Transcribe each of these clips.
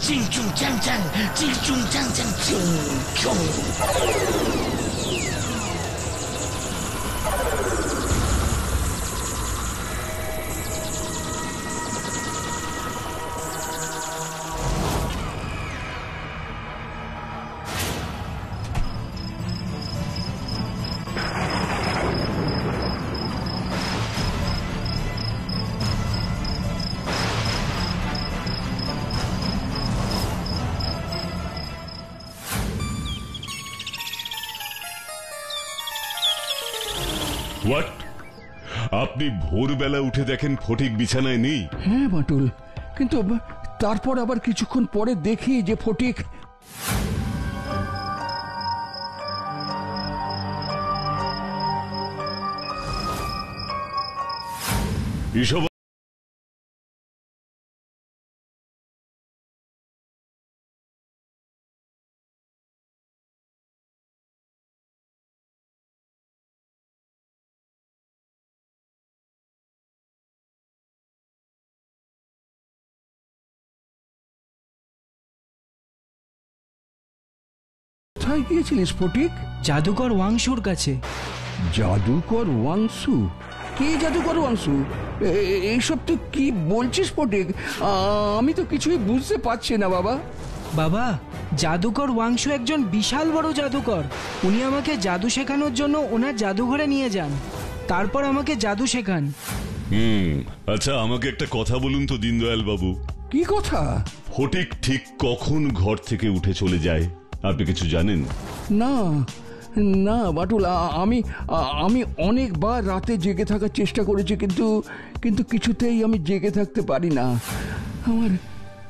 চিং চুং চ্যাং চ্যাং, চিং চুং চ্যাং চ্যাং, চিং চুং। হোয়াট? আপনি ভোরবেলা উঠে দেখেন ফটিক বিছানায় নেই? হ্যাঁ বাটুল, কিন্তু তারপর আবার কিছুক্ষণ পরে দেখি যে ফটিক এসব কোথায় গিয়েছিলিস ফটিক? জাদুকর ওয়াংশুর কাছে। জাদুকর ওয়াংশু? কে জাদুকর ওয়াংশু? এইসব তো কি বলছিস ফটিক? আমি তো কিছুই বুঝতে পারছি না বাবা। বাবা, জাদুকর ওয়াংশু একজন বিশাল বড় জাদুকর। উনি আমাকে জাদু শেখানোর জন্য ওনার জাদুঘরে নিয়ে যান, তারপর আমাকে জাদু শেখান। আচ্ছা, আমাকে একটা কথা বলুন তো দীনদয়াল বাবু। কি কথা? ফটিক ঠিক কখন ঘর থেকে উঠে চলে যায় আপনি কিছু জানেন? না না বাটুল, আমি অনেকবার রাতে জেগে থাকার চেষ্টা করেছি, কিন্তু কিছুতেই আমি জেগে থাকতে পারি না।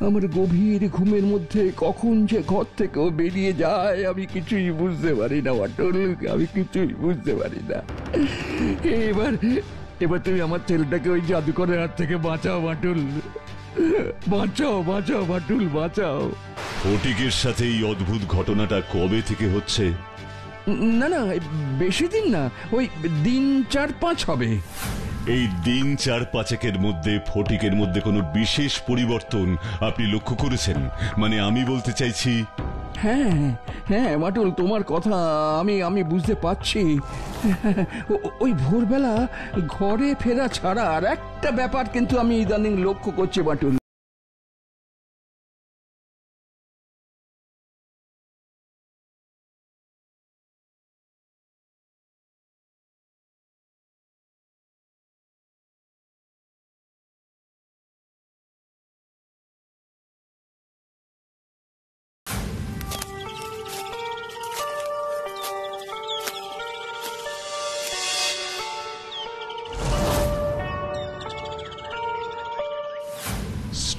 আমার গভীর ঘুমের মধ্যে কখন যে ঘর থেকে ও বেরিয়ে যায় আমি কিছুই বুঝতে পারি না বাটুল, আমি কিছুই বুঝতে পারি না। এবার তুমি আমার ছেলেটাকে ওই জাদুকরের হাত থেকে বাঁচাও বাটুল, বাঁচাও বাঁচাও বাটুল, বাঁচাও। ফটিকের সাথে এই অদ্ভুত ঘটনাটা কবে থেকে হচ্ছে? না না, বেশি দিন না, ওই দিন 4-5 হবে। এই দিন 4-5 মধ্যে ফটিকের মধ্যে কোনো বিশেষ পরিবর্তন আপনি লক্ষ্য করেছেন? মানে আমি বলতে চাইছি। হ্যাঁ হ্যাঁ বাটুল, তোমার কথা আমি বুঝতে পারছি। ওই ভোরবেলা ঘরে ফেরা ছাড়া আর একটা ব্যাপার কিন্তু আমি ইদানিং লক্ষ্য করছি বাটুল।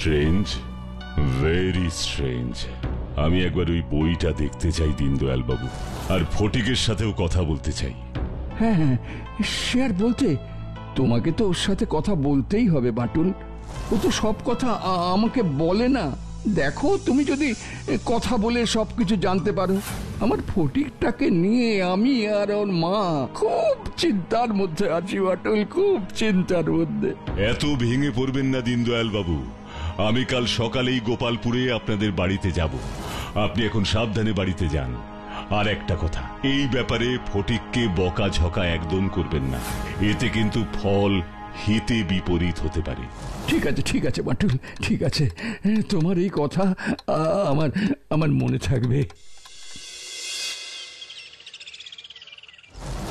Strange, very strange. আমি একবার ওই বইটা দেখতে চাই দীনদয়াল বাবু, আর ফটিকের সাথেও কথা বলতে চাই। হ্যাঁ হ্যাঁ, সে আর বলতে, তোমাকে তো ওর সাথে কথা বলতেই হবে বাটুল। ও তো সব কথা আমাকে বলে না। দেখো, তুমি যদি কথা বলে সবকিছু জানতে পারো। আমার ফটিকটাকে নিয়ে আমি আর ওর মা খুব চিন্তার মধ্যে আছি বাটুল, খুব চিন্তার মধ্যে। এত ভেঙে পড়বেন না দীনদয়াল বাবু, আমি কাল সকালেই গোপালপুরে আপনাদের বাড়িতে যাব। আপনি এখন সাবধানে বাড়িতে যান। আর একটা কথা, এই ব্যাপারে ফটিককে বকাঝকা একদম করবেন না, এতে কিন্তু ফল হিতে বিপরীত হতে পারে। ঠিক আছে ঠিক আছে বাটুল, ঠিক আছে, তোমার এই কথা আমার মনে থাকবে।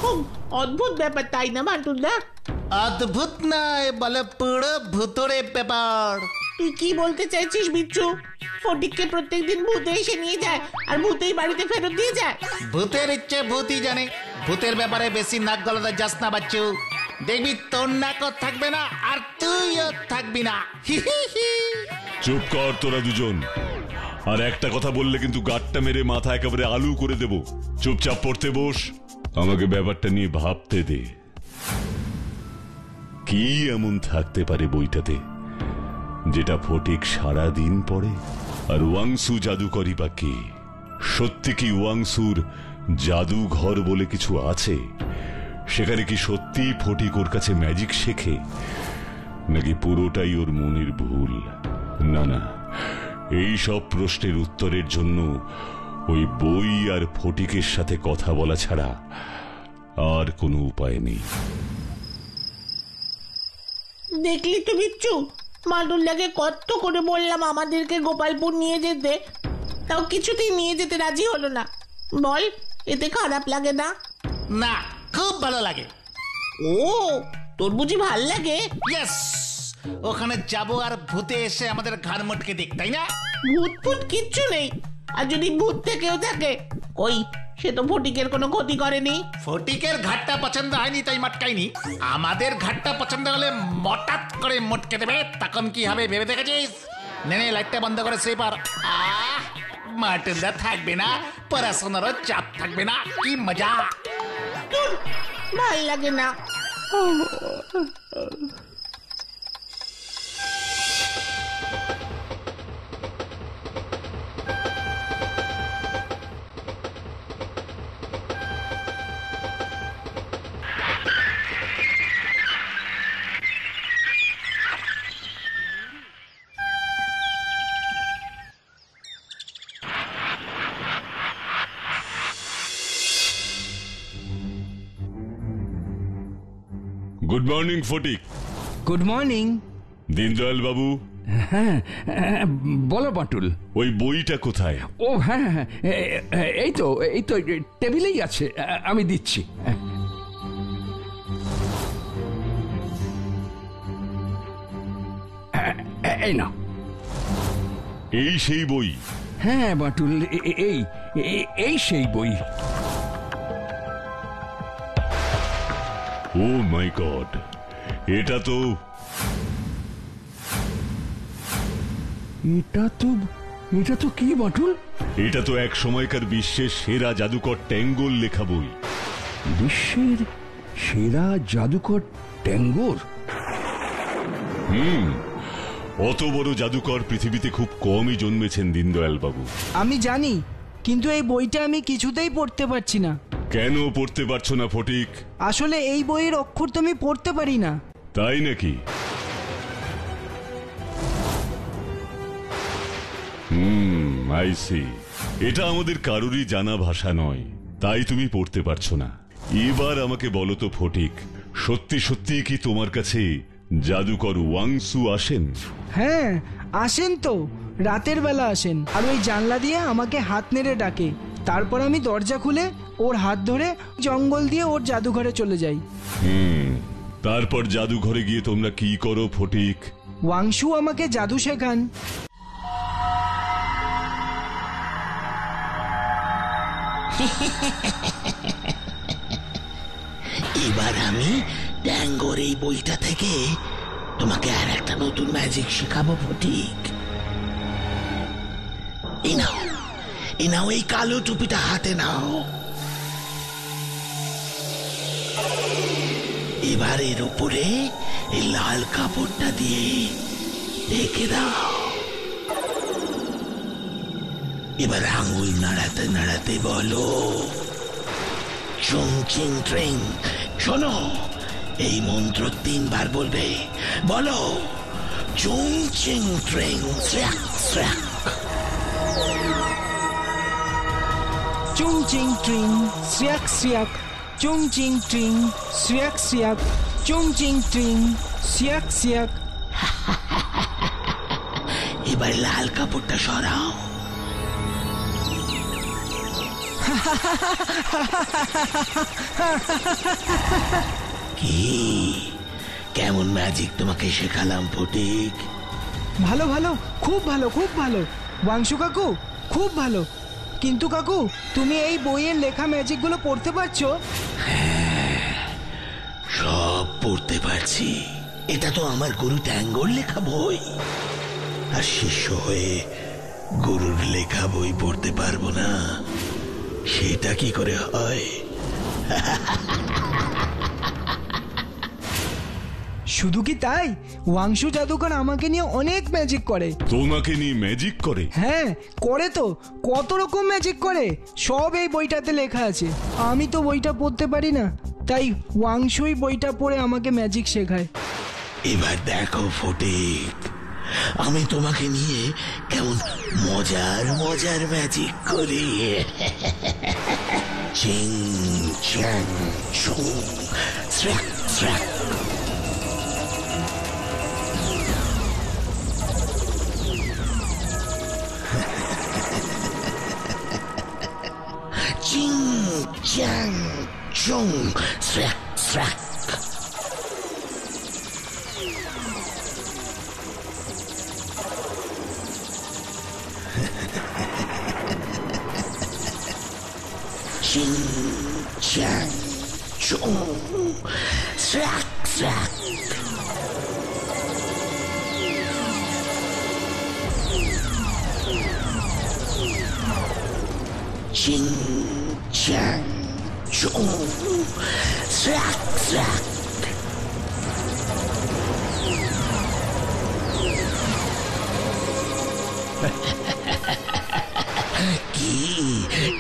খুব অদ্ভুত ব্যাপার, তাই না বাটুলদা? অদ্ভুত নয়, বলে পুরো ভুতুড়ে ব্যাপার। তুই কি বলতে চাইছিস বিচ্ছু? ফটিককে প্রত্যেকদিন ভূতে এসে নিয়ে যায় আর ভূতেই বাড়িতে ফেরত দিয়ে যায়? ভূতের ইচ্ছে ভূতই জানে। ভূতের ব্যাপারে বেশি নাক গলাতে যাস না বাচ্চু, দেখবি তোর নাকও থাকবে না আর তুইও থাকবি না। চুপ কর তোরা দুজন, আর একটা কথা বললে কিন্তু গাঁটটা মেরে মাথা একেবারে আলু করে দেব। চুপচাপ পড়তে বস, আমাকে ব্যাপারটা নিয়ে ভাবতে দে। কি এমন থাকতে পারে বইটাতে যেটা ফটিক সারাদিন পড়ে? আর ওয়াংশু জাদুকরি বা কে? সত্যি কি ওয়াংশুর জাদুঘর বলে কিছু আছে? সেখানে কি সত্যি ফটিক ওর কাছে ম্যাজিক শেখে, নাকি পুরোটাই ওর মনের ভুল? না না, এই সব প্রশ্নের উত্তরের জন্য ওই বই আর ফটিকের সাথে কথা বলা ছাড়া আর কোনো উপায় নেই। দেখলি তো বিচ্ছু, মাদুল্লাকে কত করে বললাম আমাদেরকে গোপালপুর নিয়ে যেতে, তাও কিছুতেই নিয়ে যেতে রাজি হলো না। বল, এতে খারাপ লাগে না? না, খুব ভালো লাগে। ও, তোর বুঝি ভাল লাগে? ইয়েস, ওখানে যাবো আর ভূতে এসে আমাদের ঘাড় মটকে দিক, তাই না? ভূত ফুত কিচ্ছু নেই, আর যদি ভূত থেকেও থাকে, কই সে তো ফটিকের কোনো ক্ষতি করেনি। ফটিকের ঘাটটা পছন্দ হয়নি তাই মটকাইনি। আমাদের ঘাটটা পছন্দ হলে মটাত করে মটকে দেবে, তখন কি হবে ভেবে দেখেছিস? নে লাইটটা বন্ধ করে শুয়ে পড়। মাটুলদা থাকবে না, পড়াশোনারও চাপ থাকবে না, কি মজা। ভাল লাগে না। Good morning Fatik. Good morning. Deendayal babu, হ্যাঁ, বলো বাটুল। ওই বইটা কোথায়? ও হ্যাঁ হ্যাঁ, এই তো টেবিলেই আছে, আমি দিচ্ছি। এই না, এই সেই বই? হ্যাঁ বাটুল, এই সেই বই। ও মাই গড, এটা তো কি বাটুল? এটা তো এক সময়কার বিশ্বের সেরা জাদুকর ট্যাঙ্গোর লেখা বই। বিশ্বের সেরা জাদুকর ট্যাঙ্গোর? অত বড় জাদুকর পৃথিবীতে খুব কমই জন্মেছেন দীনদয়াল বাবু। আমি জানি, কিন্তু এই বইটা আমি কিছুতেই পড়তে পারছি না। কেন পড়তে পারছো না ফটিক? আসলে এই বইয়ের অক্ষর তো আমি পড়তে পারি না। তাই নাকি? I see. এটা আমাদের কারোরই জানা ভাষা নয়, তাই তুমি পড়তে পারছো না। এবার আমাকে বলো তো ফটিক, সত্যি সত্যি কি তোমার কাছে জাদুকর ওয়াংসু আসেন? হ্যাঁ, আসেন তো, রাতের বেলা আসেন, আর ওই জানলা দিয়ে আমাকে হাত নেড়ে ডাকে। তারপর আমি দরজা খুলে ওর হাত ধরে জঙ্গল দিয়ে ওর জাদুঘরে চলে যাই। তারপর জাদুঘরে গিয়ে তোমরা কি করো ফটিক? ওয়াংশু আমাকে জাদু শেখান। এবার আমি ট্যাঙ্গোর এই বইটা থেকে তোমাকে আর একটা নতুন ম্যাজিক শেখাবো ফটিক। এই নাও এই কালো টুপিটা হাতে নাও। এবার এর উপরে এই লাল কাপড়টা দিয়ে ঢেকে দাও। এবার আঙুল নাড়াতে নাড়াতে বলো চুং চিং ট্রিং। শোনো, এই মন্ত্র 3 বার বলবে। বলো চুং চিং ট্রিং স্র্যাক স্র্যাক। চুং চিং ট্রিং স্রিয়াক স্রিয়াক, চুং চিং ট্রিং স্রিয়াক স্রিয়াক, চুং চিং ট্রিং স্রিয়াক স্রিয়াক। এবার লাল কাপড়টা সরাও। কি কেমন ম্যাজিক তোমাকে শেখালাম ফটিক? ভালো ভালো, খুব ভালো, খুব ভালো ওয়াংশু কাকু, খুব ভালো। কিন্তু কাকু, তুমি এই বইয়ের লেখা ম্যাজিকগুলো পড়তে পারছো? হ্যাঁ, সব পড়তে পারছি। এটা তো আমার গুরু ট্যাঙ্গোর লেখা বই, আর শিষ্য হয়ে গুরুর লেখা বই পড়তে পারবো না, সেটা কি করে হয়? শুধু কি তাই, ওয়াংশু জাদুকর আমাকে নিয়ে অনেক ম্যাজিক করে। তোমাকে নিয়ে ম্যাজিক করে? হ্যাঁ, করে তো, কত রকম ম্যাজিক করে, সব এই বইটাতে লেখা আছে। আমি তো বইটা পড়তে পারি না, তাই ওয়াংশুই বইটা পড়ে আমাকে ম্যাজিক শেখায়। এবার দেখো ফটিক, আমি তোমাকে নিয়ে কেমন মজার মজার ম্যাজিক করি। চিং চ্যাং চুং স্র্যাক স্র্যাক। চিং চ্যাং চুং স্র্যাক স্র্যাক। Ching, chang, chung, slack, slack. Ching, chang, chung, slack, slack.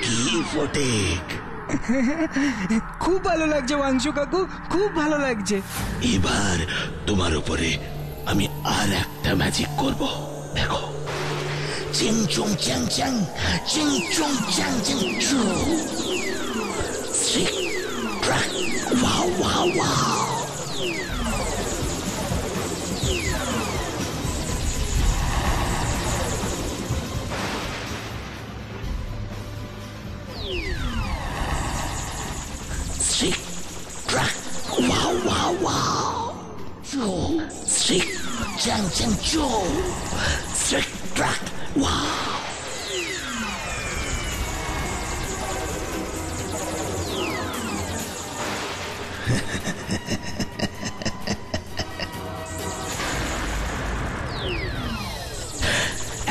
কি ফটিক, খুব ভালো লাগছে ওয়াংশু কাকু, খুব ভালো লাগছে। এবার তোমার উপরে আমি আর একটা ম্যাজিক করব। দেখো, চিং চুং চ্যাং চ্যাং, চিং চুং চ্যাং চ্যাং চু, stick track, wow wow wow. Stick, track, wow, wow, wow. Stick, chang, chang, choo. Stick, track, wow.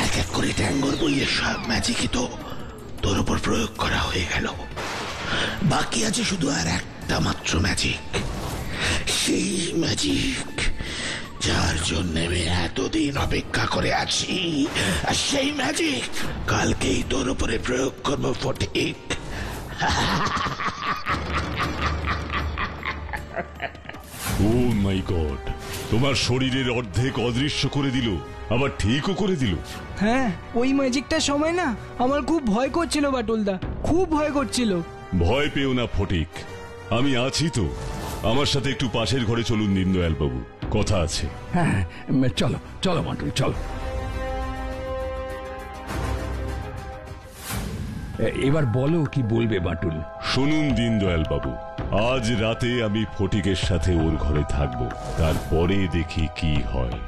এক এক করে ট্যাঙ্গর বললে সব ম্যাজিকই তো তোর উপর প্রয়োগ করা হয়ে গেল। বাকি আছে শুধু আর একটা মাত্র ম্যাজিক, সেই ম্যাজিক যার জন্য আমি এতদিন অপেক্ষা করে আছি। আর সেই ম্যাজিক কালকেই তোর উপরে প্রয়োগ করবো ফটিক। ও মাই গড, তোমার শরীরের অর্ধেক অদৃশ্য করে দিল, আবার ঠিকও করে দিল। হ্যাঁ, ওই ম্যাজিকটার সময় না আমার খুব ভয় করছিল বাটুলদা, খুব ভয় করছিল। ভয় পেও না ফটিক, আমি আছি তো। আমার সাথে একটু পাশের ঘরে চলুন দীনদয়াল বাবু, কথা আছে। হ্যাঁ, চলো চলো বাটুল, চলো। এবার বলো কি বলবে বাটুল। শুনুন দীনদয়াল বাবু, আজ রাতে আমি ফটিকের সাথে ওর ঘরে থাকবো, তারপরে দেখি কি হয়।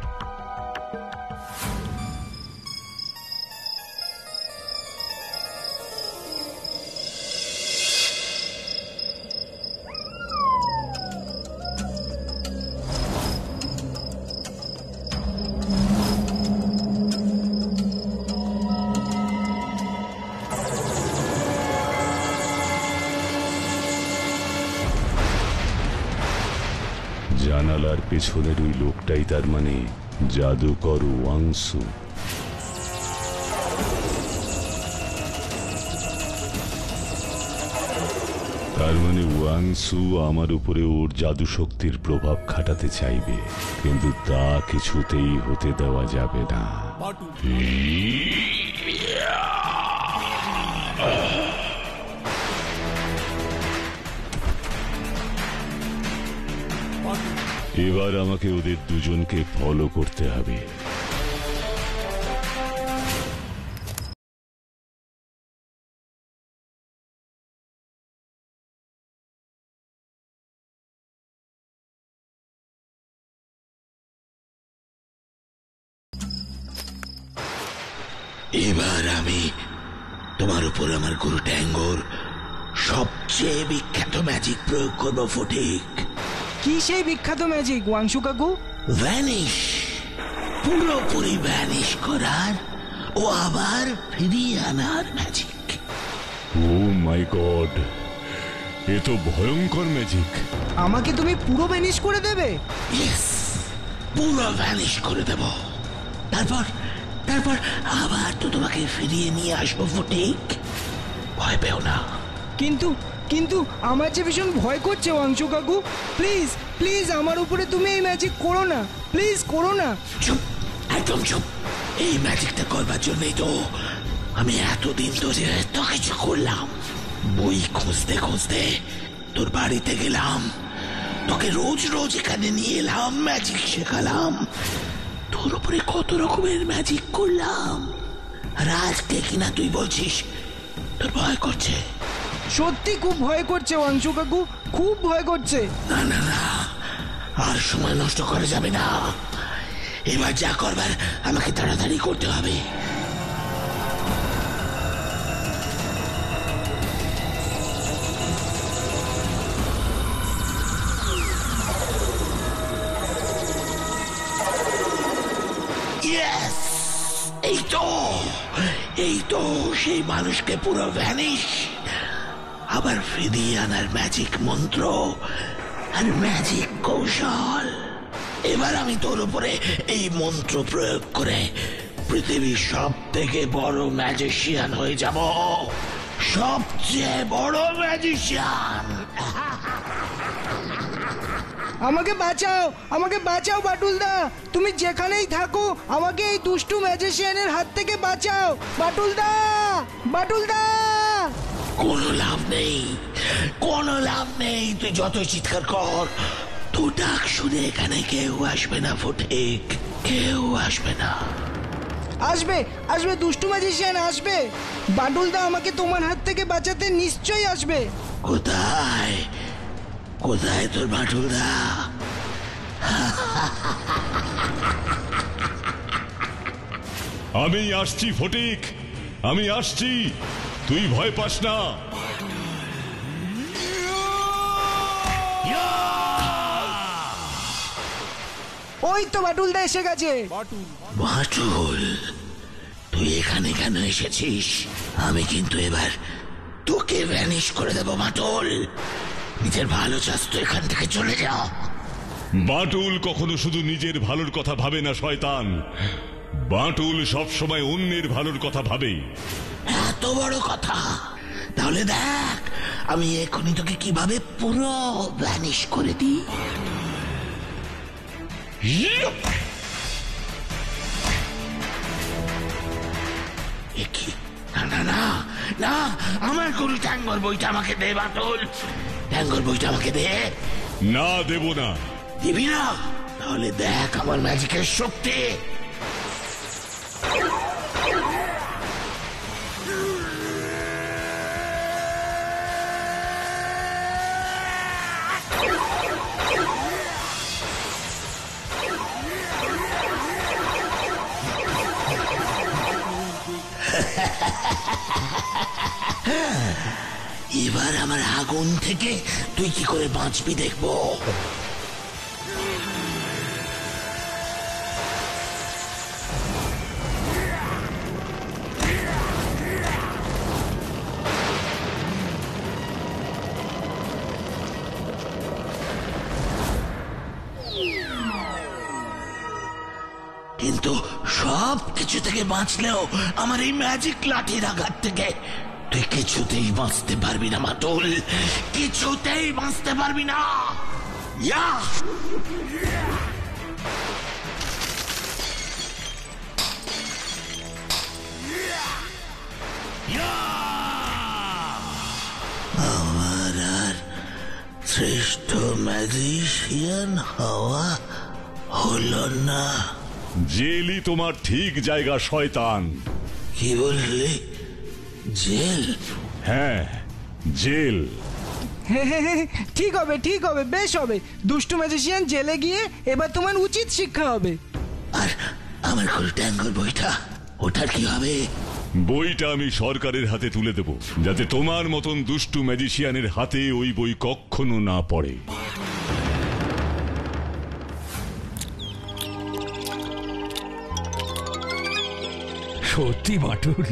জানালার পেছনের ওই লোকটাই তার মানে জাদুকর ওয়াংশু। তার মানে ওয়াংশু আমার উপরে ওর জাদু শক্তির প্রভাব খাটাতে চাইবে, কিন্তু তা কিছুতেই হতে দেওয়া যাবে না। এবার আমাকে ওদের দুজনকে ফলো করতে হবে। এবার আমি তোমার উপর আমার গুরু ট্যাঙ্গর সবচেয়ে বিখ্যাত ম্যাজিক প্রয়োগ করবো ফটিক। কি সেই বিখ্যাত ম্যাজিক ওয়াংশু কাকু? ভ্যানিশ, পুরোপুরি ভ্যানিশ করার ও আবার ফিরিয়ে আনার ম্যাজিক। ও মাই গড, এ তো ভয়ঙ্কর ম্যাজিক। আমাকে তুমি পুরো ভ্যানিশ করে দেবে? ইয়েস, পুরো ভ্যানিশ করে দেব। তারপর তারপর আবার তো তোমাকে ফিরিয়ে নিয়ে আসবো ফটিক, ভয় পেও না। কিন্তু কিন্তু আমার যে ভীষণ ভয় করছে ওয়াংশু কাকু, প্লিজ প্লিজ আমার উপরে তুমি এই ম্যাজিক করো না, প্লিজ করো না। চুপ, একদম চুপ। এই ম্যাজিকটা করবার জন্যই তো আমি এতদিন ধরে এত কিছু করলাম। বই খুঁজতে খুঁজতে তোর বাড়িতে গেলাম, তোকে রোজ রোজ এখানে নিয়ে এলাম, ম্যাজিক শেখালাম, তোর উপরে কত রকমের ম্যাজিক করলাম। আর আজকে কিনা তুই বলছিস তোর ভয় করছে? সত্যি খুব ভয় করছে অংশু কাকু, খুব ভয় করছে। না না না, আর সময় নষ্ট করা যাবে না। এবার যা করবার আমাকে তাড়াতাড়ি করতে হবে। Yes! এই তো সেই মানুষকে পুরো ভ্যানিশ আবার ফিরিয়ে আনার ম্যাজিক মন্ত্র আর ম্যাজিক কৌশল। এবার আমি তোর উপরে এই মন্ত্র প্রয়োগ করে পৃথিবীর সব থেকে বড় ম্যাজিশিয়ান হয়ে যাব, সবচেয়ে বড় ম্যাজিশিয়ান। আমাকে বাঁচাও, আমাকে বাঁচাও বাটুলদা, তুমি যেখানেই থাকো আমাকে এই দুষ্টু ম্যাজিশিয়ানের হাত থেকে বাঁচাও। বাটুলদা, বাটুলদা। কোনো লাভ নেই, কোনো লাভ নেই, তুই যতই চিৎকার কর তোর ডাক শুনে এখানে কেউ আসবে না ফটিক, কেউ আসবে না। আসবে, আসবে, দুষ্টু ম্যাজিশিয়ান আসবে। বাটুলদা আমাকে তোমার হাত থেকে বাঁচাতে নিশ্চয়ই আসবে। কোথায় কোথায় তোর বাটুলদা? আমি আসছি ফটিক, আমি আসছি, তুই ভয় পাস না। ওই তো বাটুলদা এসে গেছে। বাটুল, তুই এখানে কেন এসেছিস? আমি কিন্তু এবার তোকে ভ্যানিশ করে দেবো বাটুল। নিজের ভালো চাস তো এখান থেকে চলে যাও। বাটুল কখনো শুধু নিজের ভালোর কথা ভাবে না শয়তান, বাটুল সবসময় অন্যের ভালোর কথা ভাবে। এত বড় কথা? তাহলে দেখ আমি এখনই তোকে কিভাবে পুরো ভ্যানিশ করে দিই। না না না না, আমার গরু ট্যাঙ্গর বইটা আমাকে দে বাটুল, ট্যাঙ্গর বইটা আমাকে দে। না, দেব না। দিবি না? তাহলে দেখ আমার ম্যাজিকের শক্তি। এবার আমার আগুন থেকে তুই কি করে বাঁচবি দেখবো। কিন্তু সব কিছু থেকে বাঁচলেও আমার এই ম্যাজিক লাঠির আঘাত থেকে তুই কিছুতেই বাঁচতে পারবি না বাটুল, কিছুতেই বাঁচতে পারবি না। ইয়া! আমার আর শ্রেষ্ঠ ম্যাজিশিয়ান হওয়া হলো না। জেলই তোমার ঠিক জায়গা শয়তান। কি বললি? জেল? হ্যাঁ, জেল। ঠিক হবে, ঠিক হবে, বেশ হবে। দুষ্টু ম্যাজিশিয়ান জেলে গিয়ে এবার তোমার উচিত শিক্ষা হবে। আর আমার গরু ট্যাঙ্গর বইটা, ওটার কি হবে? বইটা আমি সরকারের হাতে তুলে দেব, যাতে তোমার মতন দুষ্টু ম্যাজিশিয়ানের হাতে ওই বই কখনো না পড়ে। সত্যি বাটুল,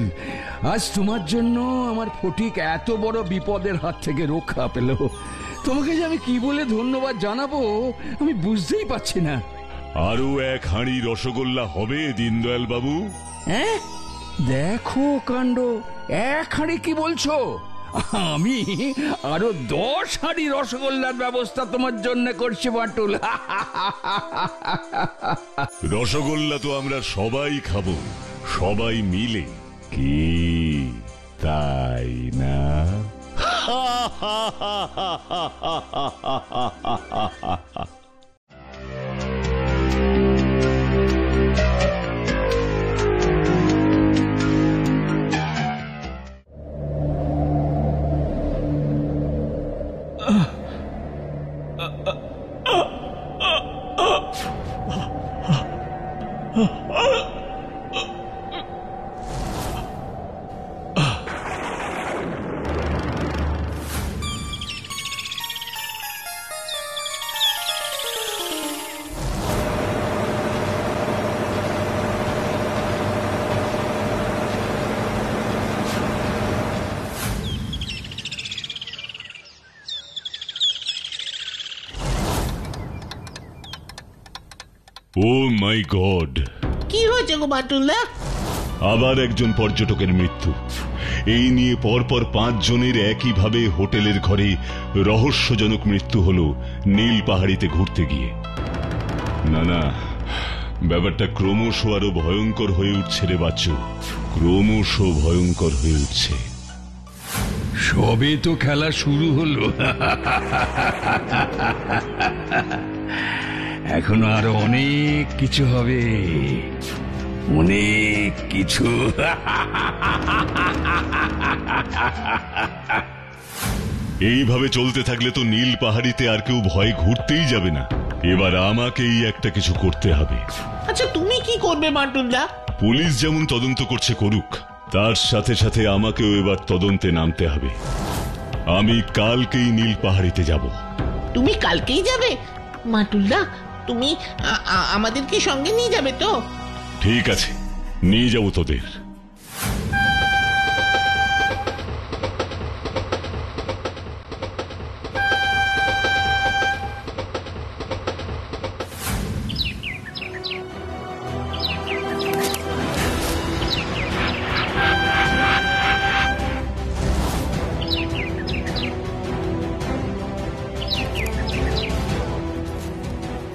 আজ তোমার জন্য আমার ফটিক এত বড় বিপদের হাত থেকে রক্ষা পেল। তোমাকে যে আমি কি বলে ধন্যবাদ জানাবো আমি বুঝতেই পারছি না। আরো এক হাঁড়ি রসগোল্লা হবে দীনদয়াল বাবু। হ্যাঁ, দেখো কাণ্ড, এক হাঁড়ি কি বলছো? আমি আরো 10 হাঁড়ি রসগোল্লার ব্যবস্থা তোমার জন্য করছি বাটুল। রসগোল্লা তো আমরা সবাই খাবো, সবাই মিলে, কি তাই না? ও মাই গড, কি হয়েছে গো বাটুলদা? আবার একজন পর্যটকের মৃত্যু। এই নিয়ে পরপর 5 জনের একইভাবে হোটেলের ঘরে রহস্যজনক মৃত্যু হলো নীল পাহাড়িতে ঘুরতে গিয়ে। না না, ব্যাপারটা ক্রমশ আরো ভয়ঙ্কর হয়ে উঠছে রে বাচ্চু, ক্রমশ ভয়ঙ্কর হয়ে উঠছে। সবে তো খেলা শুরু হলো, এখনো আরো অনেক কিছু হবে, অনেক কিছু। এইভাবে চলতে থাকলে তো নীল পাহাড়িতে আর কেউ ভয় ঘুরতেই যাবে না। এবার আমাকেই একটা কিছু করতে হবে। আচ্ছা তুমি কি করবে বাটুলদা? পুলিশ যেমন তদন্ত করছে করুক, তার সাথে সাথে আমাকেও এবার তদন্তে নামতে হবে। আমি কালকেই নীল পাহাড়িতে যাব। তুমি কালকেই যাবে? বাটুলদা তুমি আমাদেরকে সঙ্গে নিয়ে যাবে তো? ঠিক আছে, নিয়ে যাব তোদের।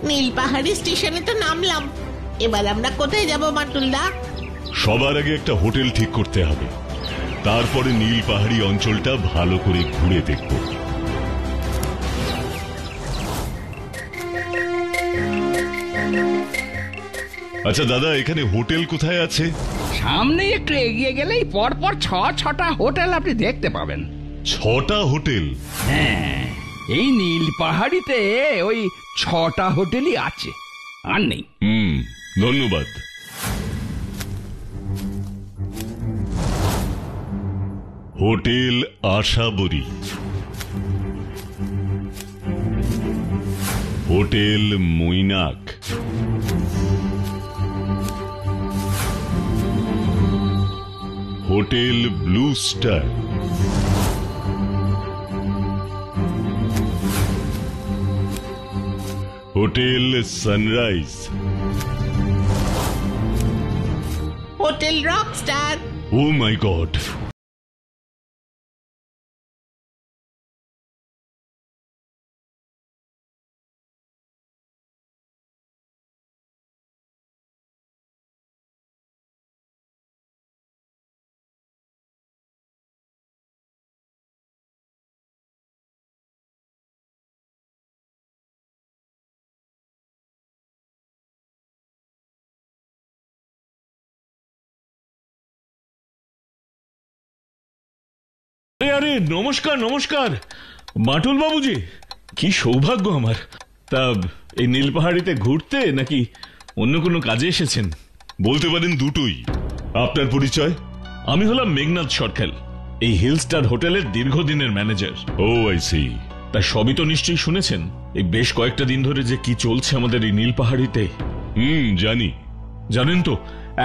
নীল পাহাড়ি স্টেশনে তো নামলাম, এবার আমরা কোথায় যাব বাটুলদা? সবার আগে একটা হোটেল ঠিক করতে হবে, তারপরে নীল পাহাড়ি অঞ্চলটা ভালো করে ঘুরে দেখব। আচ্ছা দাদা, এখানে হোটেল কোথায় আছে? সামনে একটু এগিয়ে গেলেই পরপর 6টা হোটেল আপনি দেখতে পাবেন। 6টা হোটেল? হ্যাঁ, এই নীল পাহাড়িতে ওই 6টা হোটেলই আছে, আর নেই। ধন্যবাদ। Hotel Ashabari, hotel Mainak, hotel Blue Star, hotel Sunrise, hotel Rock Star. Oh my god, আরে নমস্কার নমস্কার বাটুল বাবুজি, কি সৌভাগ্য আমার। তা এই নীল পাহাড়িতে ঘুরতে নাকি অন্য কোনো কাজে এসেছেন? বলতে পারেন দুটোই। আপনার পরিচয়? আমি হলাম মেঘনাথ সরকার, এই হিল স্টার হোটেলের দীর্ঘদিনের ম্যানেজার। O I C. তা সবই তো নিশ্চয়ই শুনেছেন এই বেশ কয়েকটা দিন ধরে যে কি চলছে আমাদের এই নীল পাহাড়িতে। জানি। জানেন তো,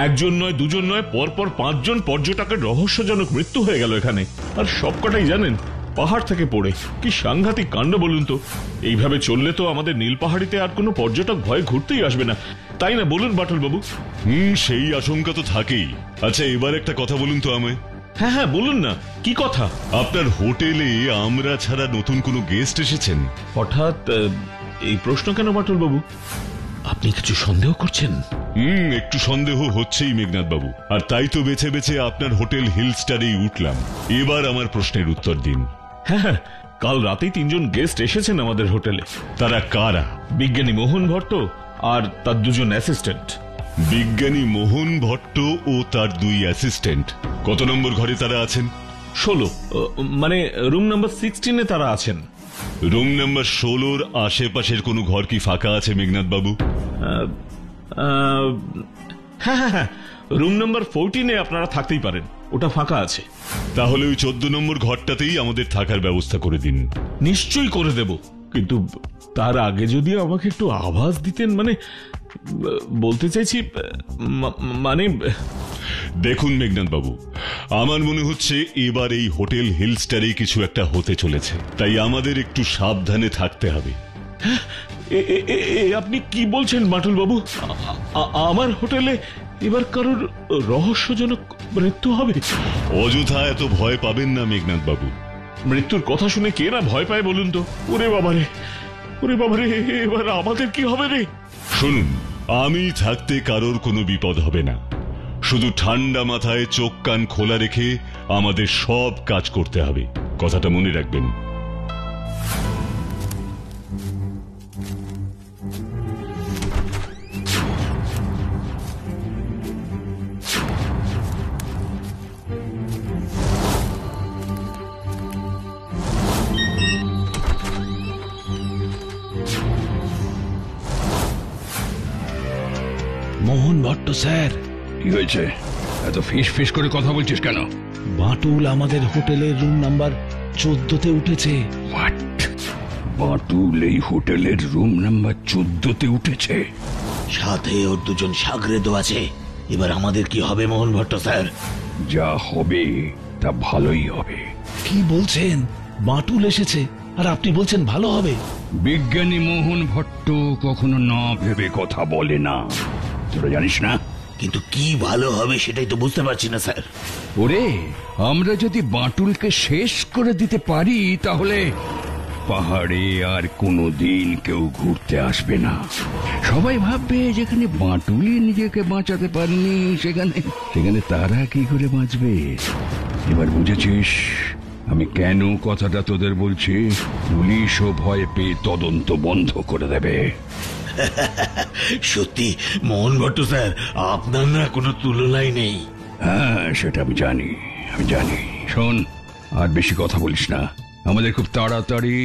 একজন নয় দুজন নয়, পরপর 5 জন পর্যটকের রহস্যজনক মৃত্যু হয়ে গেল এখানে। আর সবকটাই জানেন পাহাড় থেকে পড়ে। কি সাংঘাতিক কাণ্ড বলুন তো। এইভাবে চললে তো আমাদের নীল পাহাড়িতে আর কোনো পর্যটক ভয়ে ঘুরতেই আসবে না, তাই না বলুন বাটুল বাবু? সেই আশঙ্কা তো থাকেই। আচ্ছা এবার একটা কথা বলুন তো আমায়, হ্যাঁ হ্যাঁ বলুন না, কি কথা? আপনার হোটেলে আমরা ছাড়া নতুন কোনো গেস্ট এসেছেন? হঠাৎ এই প্রশ্ন কেন বাটুল বাবু? আপনি কিছু সন্দেহ করছেন? একটু সন্দেহ হচ্ছেই মেঘনাথ বাবু, আর তাই তো বেছে বেছে আপনার হোটেল হিল স্টারেই উঠলাম। এবার আমার প্রশ্নের উত্তর দিন। হ্যাঁ হ্যাঁ, কাল রাতেই 3 জন গেস্ট এসেছেন আমাদের হোটেলে। তারা কারা? বিজ্ঞানী মোহন ভট্ট আর তার 2 জন অ্যাসিস্ট্যান্ট। বিজ্ঞানী মোহন ভট্ট ও তার 2 অ্যাসিস্ট্যান্ট। কত নম্বর ঘরে তারা আছেন? 16, মানে রুম নাম্বার 16-এ তারা আছেন। রুম নাম্বার 16-র আশেপাশের কোনো ঘর কি ফাঁকা আছে মেঘনাথ বাবু? হ্যাঁ হ্যাঁ হ্যাঁ, রুম নাম্বার 14-এ আপনারা থাকতেই পারেন, ওটা ফাঁকা আছে। তাহলে ওই 14 নম্বর ঘরটাতেই আমাদের থাকার ব্যবস্থা করে দিন। নিশ্চয়ই করে দেব, কিন্তু তার আগে যদি আমাকে একটু আভাস দিতেন, মানে বলতে চাইছি মানে দেখুন মেঘনাথ বাবু, আমার মনে হচ্ছে এবার এই হোটেল হিল স্টারে কিছু একটা হতে চলেছে, তাই আমাদের একটু সাবধানে থাকতে হবে। আপনি কি বলছেন বাটুল বাবু? আমার হোটেলে এবার কারোর রহস্যজনক মৃত্যু হবে? অযথা এত ভয় পাবেন না মেঘনাথ বাবু। মৃত্যুর কথা শুনে কে না ভয় পায় বলুন তো? ওরে বাবারে, ওরে বাবারে, এবার আমাদের কি হবে রে? শুনুন, আমি থাকতে কারোর কোনো বিপদ হবে না। শুধু ঠান্ডা মাথায় চোখ কান খোলা রেখে আমাদের সব কাজ করতে হবে, কথাটা মনে রাখবেন। মোহন ভট্ট স্যার। কি হয়েছে? এত ফিস ফিস করে কথা বলছিস কেন? বাটুল আমাদের হোটেলের রুম নাম্বার 14-তে উঠেছে। হোয়াট? বাটুল এই হোটেলের রুম নাম্বার 14-তে উঠেছে? সাথে ওর 2 জন সাগরেদও আছে। এবার আমাদের কি হবে মোহন ভট্ট স্যার? যা হবে তা ভালোই হবে। কি বলছেন? বাটুল এসেছে আর আপনি বলছেন ভালো হবে? বিজ্ঞানী মোহন ভট্ট কখনো না ভেবে কথা বলে না, তোরা জানিস না? কিন্তু কি ভালো হবে সেটাই তো বুঝতে পারছি না স্যার। ওরে, আমরা যদি বাটুলকে শেষ করে দিতে পারি তাহলে পাহাড়ে আর কোনোদিন কেউ ঘুরতে আসবে না। সবাই ভাববে যেখানে বাটুলি নিজেকে বাঁচাতে পারেনি সেখানে তারা কি করে বাঁচবে। এবার বুঝেছিস আমি কেন কথাটা তোদের বলছি? পুলিশও ভয় পেয়ে তদন্ত বন্ধ করে দেবে। সত্যি মোহন ভট্ট স্যার, আপনার না কোনো তুলনাই নেই। হ্যাঁ, সেটা আমি জানি। শোন, আর বেশি কথা বলিস না। আমাদের খুব তাড়াতাড়ি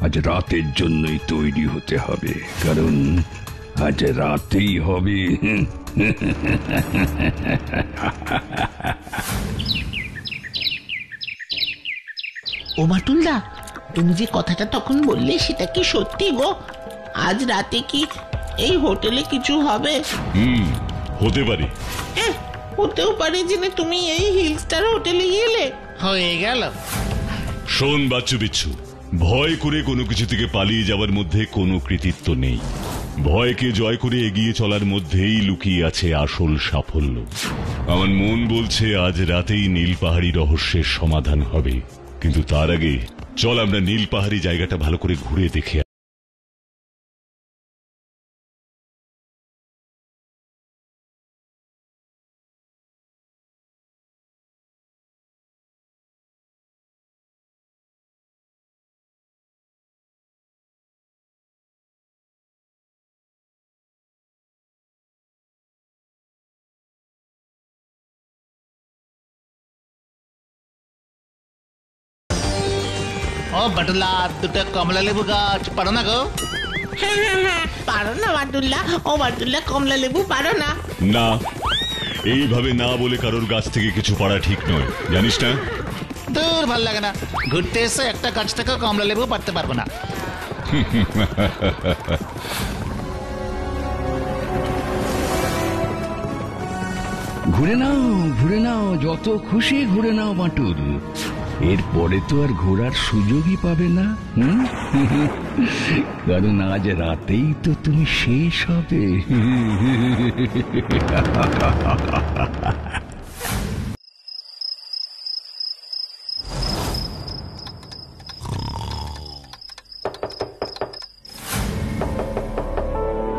আজ রাতের জন্যই তৈরি হতে হবে, কারণ আজ রাতেই হবে। ও বাটুলদা, তুমি যে কথাটা তখন বললে সেটা কি সত্যি গো? আজ রাতে কি এই হোটেলে কিছু হবে? হতে পারে। হতেও পারে জেনে তুমি এই হিল স্টার হোটেলে গেলে? হয়ে গেল। শোন বাচ্চু বিচ্ছু, ভয় করে কোনো কিছু থেকে পালিয়ে যাওয়ার মধ্যে কোনো কৃতিত্ব নেই। ভয়কে জয় করে এগিয়ে চলার মধ্যেই লুকিয়ে আছে আসল সাফল্য। আমার মন বলছে আজ রাতেই নীলপাহাড়ি রহস্যের সমাধান হবে, কিন্তু তার আগে চল আমরা নীলপাহাড়ি জায়গাটা ভালো করে ঘুরে দেখে। ও বাটুলা, 2টা কমলা লেবু গাছ পারো না গো? হ্যাঁ, পারো না বাটুল্লা? ও বাটুল্লা, কমলা লেবু পারো না? না, এইভাবে না বলে কারোর গাছ থেকে কিছু পাড়া ঠিক নয়, জানিস না? দূর, ভাল লাগে না। ঘুরতে এসে একটা গাছ থেকে কমলা লেবু পারতে পারবো না। ঘুরে নাও, যত খুশি ঘুরে নাও বাটুল। এরপরে তো আর ঘোরার সুযোগই পাবে না, কারণ আজ রাতেই তো তুমি শেষ হবে।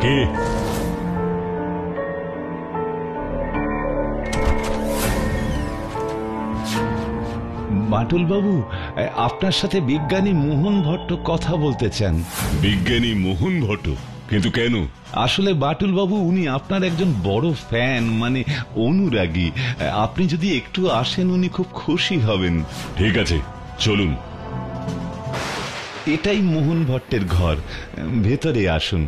কে? বাটুল বাবু, আপনার সাথে বিজ্ঞানী মোহন ভট্ট কথা বলতে চান। বিজ্ঞানী মোহন ভট্ট? কিন্তু কেন? আসলে বাটুল বাবু, উনি আপনার একজন বড় ফ্যান, মানে অনুরাগী। আপনি যদি একটু আসেন উনি খুব খুশি হবেন। ঠিক আছে, চলুন। এটাই মোহন ভট্টের ঘর, ভেতরে আসুন।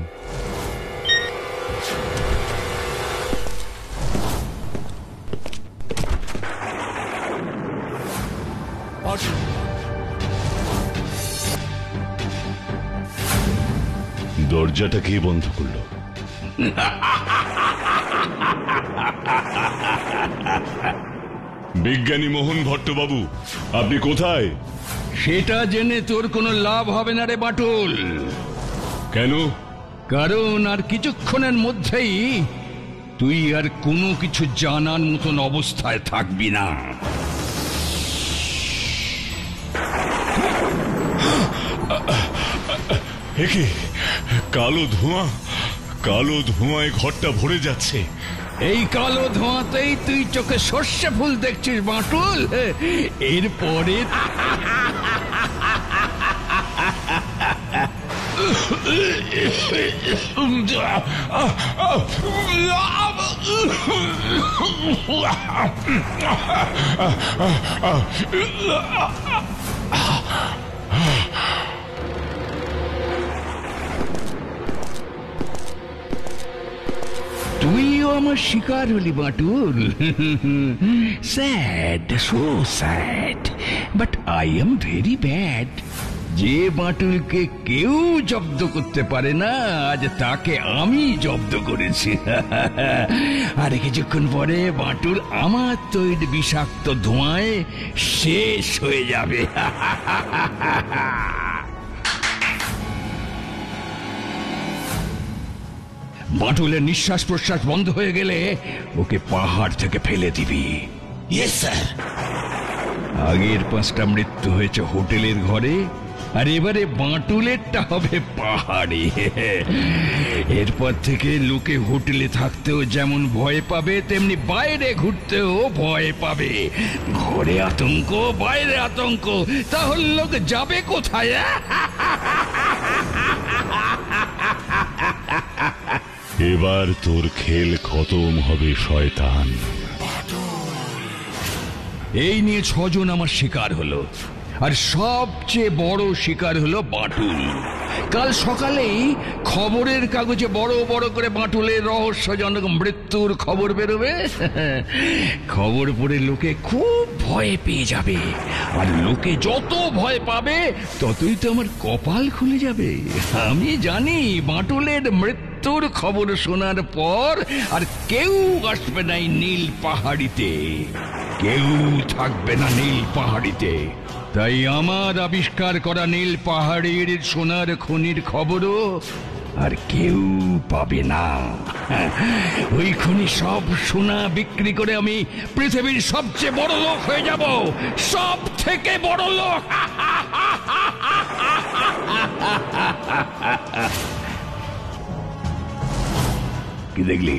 দরজাটা কে বন্ধ করলো? বিজ্ঞানী মোহন ভট্ট বাবু, আপনি কোথায়? সেটা জেনে তোর কোনো লাভ হবে না রে বাটুল। কেন? কারণ আর কিছুক্ষণের মধ্যেই তুই আর কোনো কিছু জানার মতন অবস্থায় থাকবি না। একে কালো ধোঁয়া, কালো ধোঁয়ায় ঘরটা ভরে যাচ্ছে। এই কালো ধোঁয়াতেই তুই চোখে সর্ষে ফুল দেখছিস বাটুল? এরপরে তুইও আমার শিকার হলি Batul. Sad, so sad, but I am very bad. যে বাটুলকে কেউ জব্দ করতে পারে না, আজ তাকে আমি জব্দ করেছি। আর কিছুক্ষণ পরে বাটুল আমার তৈরি বিষাক্ত ধোঁয়ায় শেষ হয়ে যাবে। বাটুলের নিঃশ্বাস প্রশ্বাস বন্ধ হয়ে গেলে ওকে পাহাড় থেকে ফেলে দিবি। Yes sir. আগের 5টা মৃত্যু হয়েছে হোটেলের ঘরে, আর এবারে বাটুলেরটা হবে পাহাড়ে। এরপর থেকে লোকে হোটেলে থাকতেও যেমন ভয় পাবে, তেমনি বাইরে ঘুরতেও ভয় পাবে। ঘরে আতঙ্ক, বাইরে আতঙ্ক, তাহলে লোক যাবে কোথায়? এবার তোর খেল খতম হবে শয়তান। এই নিয়ে 6 জন আমার শিকার হলো, আর সবচেয়ে বড় শিকার হলো বাটুল। কাল সকালেই খবরের কাগজে বড় বড় করে বাটুলের রহস্যজনক মৃত্যুর খবর বেরোবে। খবর পড়ে লোকে খুব ভয় পেয়ে যাবে, আর লোকে যত ভয় পাবে ততই তো আমার কপাল খুলে যাবে। আমি জানি বাটুলের মৃত্যুর খবর শোনার পর আর কেউ আসবে না এই নীল পাহাড়িতে, কেউ থাকবে না নীল পাহাড়িতে। তাই আমার আবিষ্কার করা নীল পাহাড়ের সোনার খনির খবরও আর কেউ পাবে না। ওই খনি সব সোনা বিক্রি করে আমি পৃথিবীর সবচেয়ে বড় লোক হয়ে যাব, সব থেকে বড় লোক। কি দেখলি?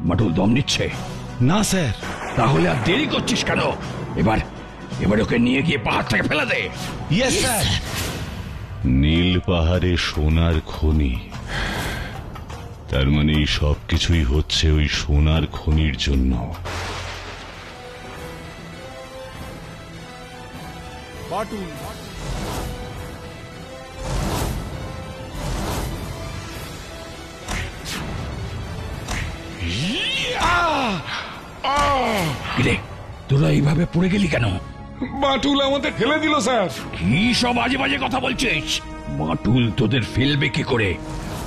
বাটুল দম নিচ্ছে? না স্যার। তাহলে আর দেরি করছিস কেন? এবার ওকে নিয়ে গিয়ে পাহাড় থেকে ফেলে দে। Yes sir. নীল পাহাড়ে সোনার খনি, তার মানে এই সবকিছুই হচ্ছে ওই সোনার খনির জন্য। কিরে, তোরা এইভাবে পড়ে গেলি কেন? বাটুল আমাদের ফেলে দিল স্যার। কি সব আজে বাজে কথা বলছিস? বাটুল তোদের ফেলবে কি করে?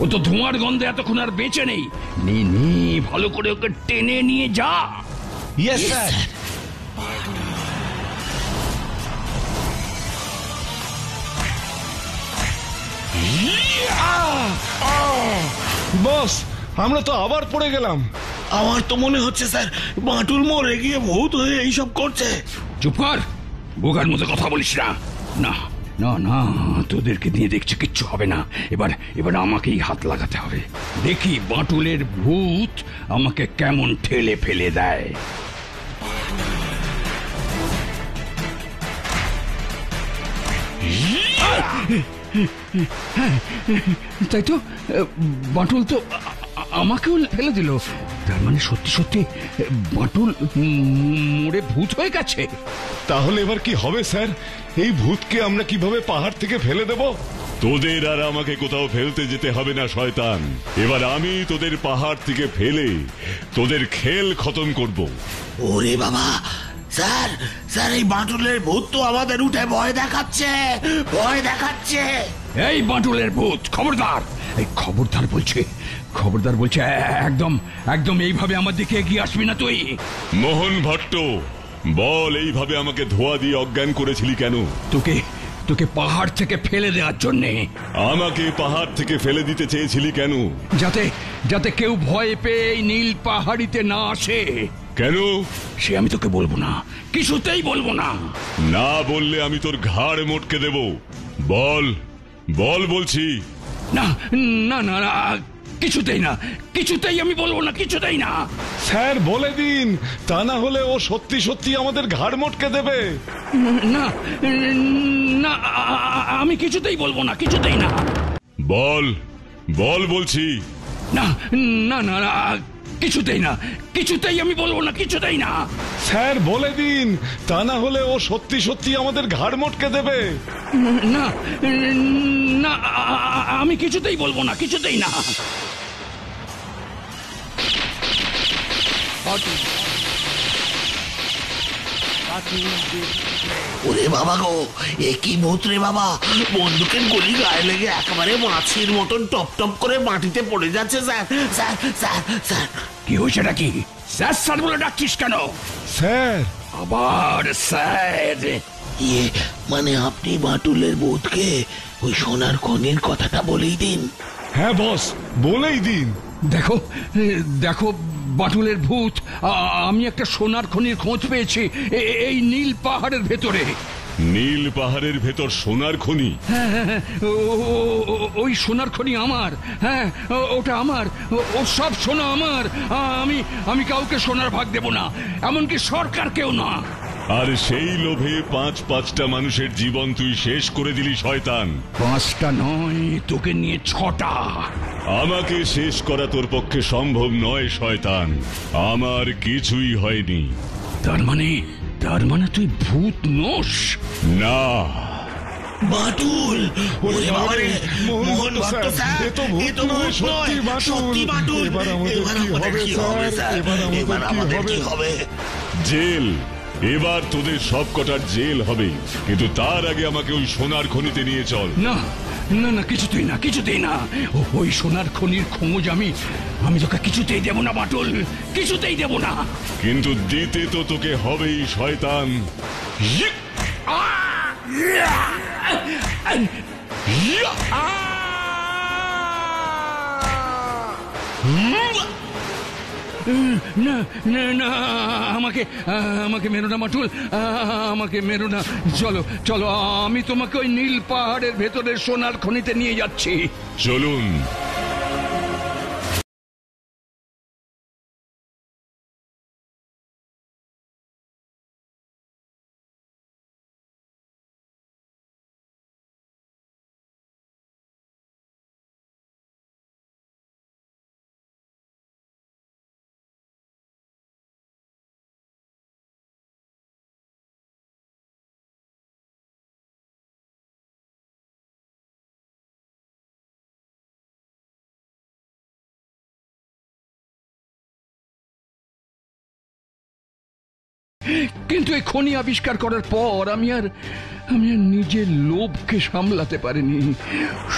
ও তো ধোঁয়ার গন্ধে এতক্ষণ আর বেঁচে নেই। নে, ভালো করে ওকে টেনে নিয়ে যা। Yes sir. বস, আমরা তো আবার পড়ে গেলাম। আমার তো মনে হচ্ছে স্যার বাটুল মরে গিয়ে ভূত হয়ে এইসব করছে। চুপ কর, বোকার মতো কথা বলিস না। না, না না, তোদেরকে দিয়ে দেখছি কিচ্ছু হবে না। এবার এবার আমাকেই হাত লাগাতে হবে। দেখি বাঁটুলের ভূত আমাকে কেমন ঠেলে ফেলে দেয়। তাই তো, বাঁটুল তো আমাকেও ফেলে দিল। তার মানে সত্যি সত্যি বাঁটুল মরে ভূত হয়ে গেছে। তাহলে এবার কি হবে স্যার? এই ভূতকে আমরা কিভাবে পাহাড় থেকে ফেলে দেব? তোদের আর আমাকে কোথাও ফেলতে যেতে হবে না শয়তান। এবার আমি তোদের পাহাড় থেকে ফেলে তোদের খেল খতম করব। ওরে বাবা, স্যার স্যার, এই বাঁটুলের ভূত তো আমাদের উঠে ভয় দেখাচ্ছে, ভয় দেখাচ্ছে। এই বাঁটুলের ভূত, খবরদার! এই খবরদার বলছে, খবরদার বলছে। একদম একদম এইভাবে আমার দিকে এগিয়ে আসবি না তুই। মোহন ভট্ট, বল, এইভাবে আমাকে ধোয়া দিয়ে অজ্ঞান করেছিলি কেন? তোকে তোকে পাহাড় থেকে ফেলে দেওয়ার জন্যে। আমাকে পাহাড় থেকে ফেলে দিতে চেয়েছিলি কেন? যাতে যাতে কেউ ভয় পেয়ে এই নীল পাহাড়িতে না আসে। কেন? সে আমি তোকে বলবো না, কিছুতেই বলবো না। না বললে আমি তোর ঘাড় মটকে দেব। বল বল বলছি। না না না না, কিছুতেই না, কিছুতেই আমি বলবো না, কিছুতেই না। স্যার বলে দিন, তা না হলে ও সত্যি সত্যি আমাদের ঘাড় মটকে দেবে। না না, আমি কিছুতেই বলবো না, কিছুতেই না। বল বল বলছি। না না না না, কিছুতেই না, কিছুতেই আমি বলবো না, কিছুতেই না। স্যার বলে দিন, তা না হলে ও সত্যি সত্যি আমাদের ঘাড় মটকে দেবে। না না, আমি কিছুতেই বলবো না, কিছুতেই না। ওরে বাবা গো, এ কি ভূত রে বাবা! বন্দুকের গুলি গায়ে লেগে একেবারে মাছির মতন টপ টপ করে মাটিতে পড়ে যাচ্ছে। স্যার স্যার স্যার স্যার, কি হয়েছে নাকি? স্যার স্যার বলে ডাকছিস কেন? স্যার আবার স্যার? ইয়ে মানে আপনি বাঁটুলের ভূতকে ওই সোনার খনির কথাটা বলেই দিন। হ্যাঁ বস, বলেই দিন। দেখো দেখো বাঁটুলের ভূত, আমি একটা সোনার খনির খোঁজ পেয়েছি এই নীল পাহাড়ের ভেতরে। নীল পাহাড়ের ভেতর সোনার খনি? হ্যাঁ হ্যাঁ, ওই সোনার খনি আমার। হ্যাঁ, ওটা আমার, ও সব সোনা আমার। আমি আমি কাউকে সোনার ভাগ দেব না, এমনকি সরকারকেও না। আর সেই লোভে পাঁচটা মানুষের জীবন তুই শেষ করে দিলি শয়তান। 5টা নয়, তোকে নিয়ে 6টা। আমাকে শেষ করা তোর পক্ষে সম্ভব নয় শয়তান। আমার কিছুই হয়নি। তার মানে তুই ভূত নোস? না। বাঁটুল! ওরে বাবা রে, মোহন ভট্ট স্যার, এ তো ভূত নয়, সত্যি বাঁটুল। এবার আমাদের কি হবে স্যার? এবার আমাদের কি হবে? জেল। এবার তোদের সব কটার জেল হবে, কিন্তু তার আগে আমাকে ওই সোনার খনিতে নিয়ে চল। না না না, কিছুতেই না, কিছুতেই না। ওই সোনার খনির খোঁজ আমি তোকে কিছুতেই দেব না বাঁটুল, কিছুতেই দেব না। কিন্তু দিতে তো তোকে হবেই শয়তান। না না না, আমাকে মেরো না বাঁটুল, আমাকে মেরো না। চলো চলো, আমি তোমাকে ওই নীল পাহাড়ের ভেতরের সোনার খনিতে নিয়ে যাচ্ছি। চলুন। কিন্তু এই খনি আবিষ্কার করার পর আমি আর নিজের লোভকে সামলাতে পারিনি।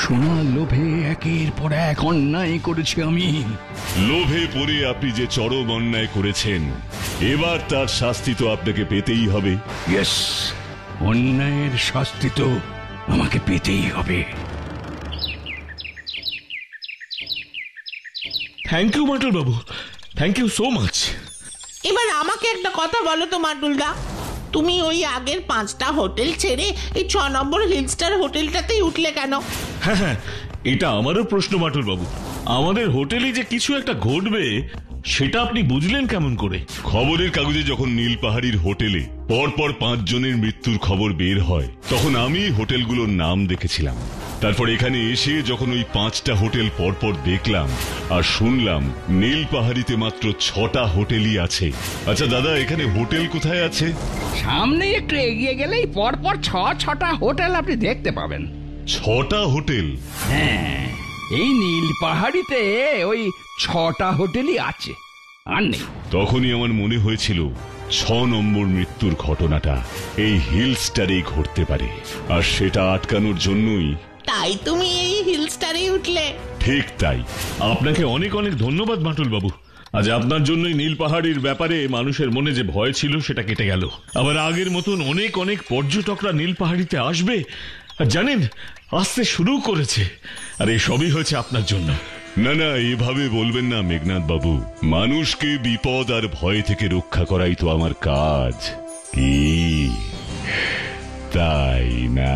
সোনার লোভে একের পর এক অন্যায় করেছি আমি। লোভে পড়ে আপনি যে চরম অন্যায় করেছেন, এবার তার শাস্তি তো আপনাকে পেতেই হবে। ইয়েস, অন্যায়ের শাস্তি তো আমাকে পেতেই হবে। Thank you Bantul Babu, thank you so much. এবার আমাকে একটা কথা বলো তো মাটুলদা, তুমি ওই আগের 5টা হোটেল ছেড়ে এই 6 নম্বর হিল স্টার হোটেলটাতেই উঠলে কেন? হ্যাঁ হ্যাঁ, এটা আমারও প্রশ্ন বাটুল বাবু। আমাদের হোটেলে যে কিছু একটা ঘটবে সেটা আপনি বুঝলেন কেমন করে? খবরের কাগজে যখন নীল পাহাড়ির হোটেলে পরপর 5 জনের মৃত্যুর খবর বের হয় তখন আমি হোটেলগুলোর নাম দেখেছিলাম। তারপর এখানে এসে যখন ওই 5টা হোটেল পরপর দেখলাম আর শুনলাম নীল পাহাড়িতে মাত্র 6টা হোটেলই আছে। আচ্ছা দাদা, এখানে হোটেল কোথায় আছে? সামনে একটু এগিয়ে গেলেই পরপর 6টা হোটেল আপনি দেখতে পাবেন। 6টা হোটেল? হ্যাঁ, এই নীল পাহাড়িতে ওই 6টা হোটেলই আছে, আর নেই। তখনই আমার মনে হয়েছিল 6 নম্বর মৃত্যুর ঘটনাটা এই হিল স্টারেই ঘটতে পারে, আর সেটা আটকানোর জন্যই তাই তুমি এই হিল স্টারে উঠলে? ঠিক তাই। আপনাকে অনেক অনেক ধন্যবাদ বাটুল বাবু। আজ আপনার জন্যই নীল পাহাড়ির ব্যাপারে মানুষের মনে যে ভয় ছিল সেটা কেটে গেল। আবার আগের মতন অনেক অনেক পর্যটকরা নীল পাহাড়িতে আসবে, আর জানেন আসতে শুরু করেছে। আর এই সবই হয়েছে আপনার জন্য। না না, এভাবে বলবেন না মেঘনাথ বাবু। মানুষকে বিপদ আর ভয় থেকে রক্ষা করাই তো আমার কাজ, কি তাই না?